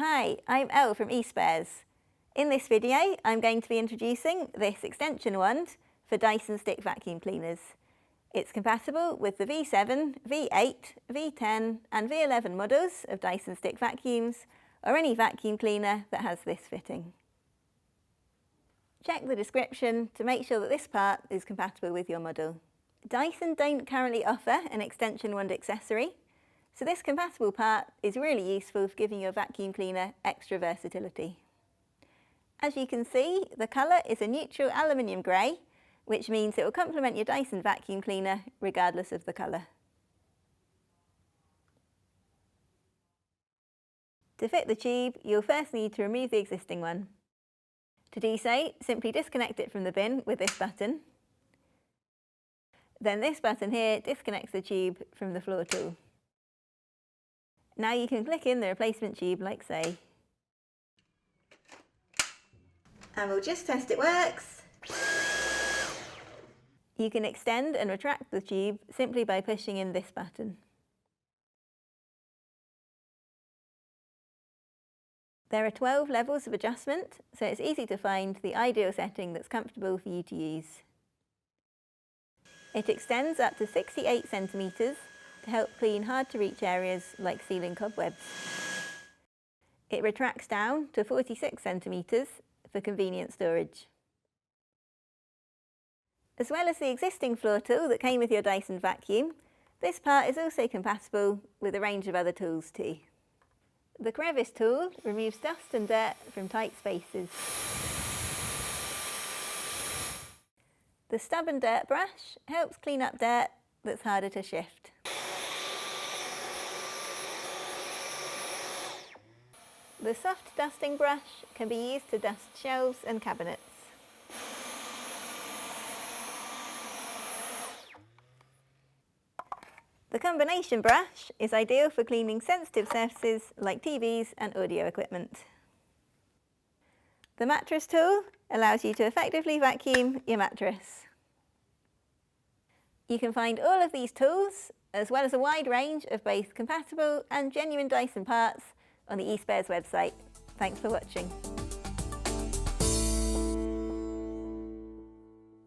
Hi, I'm Elle from eSpares. In this video, I'm going to be introducing this extension wand for Dyson stick vacuum cleaners. It's compatible with the V7, V8, V10 and V11 models of Dyson stick vacuums, or any vacuum cleaner that has this fitting. Check the description to make sure that this part is compatible with your model. Dyson don't currently offer an extension wand accessory, so this compatible part is really useful for giving your vacuum cleaner extra versatility. As you can see, the colour is a neutral aluminium grey, which means it will complement your Dyson vacuum cleaner regardless of the colour. To fit the tube, you'll first need to remove the existing one. To do so, simply disconnect it from the bin with this button. Then this button here disconnects the tube from the floor tool. Now you can click in the replacement tube like so. And we'll just test it works. You can extend and retract the tube simply by pushing in this button. There are 12 levels of adjustment, so it's easy to find the ideal setting that's comfortable for you to use. It extends up to 68 centimetres to help clean hard to reach areas like ceiling cobwebs. It retracts down to 46 centimetres for convenient storage. As well as the existing floor tool that came with your Dyson vacuum, this part is also compatible with a range of other tools too. The crevice tool removes dust and dirt from tight spaces. The stub and dirt brush helps clean up dirt that's harder to shift. The soft dusting brush can be used to dust shelves and cabinets. The combination brush is ideal for cleaning sensitive surfaces like TVs and audio equipment. The mattress tool allows you to effectively vacuum your mattress. You can find all of these tools, as well as a wide range of both compatible and genuine Dyson parts, on the eSpares website. Thanks for watching.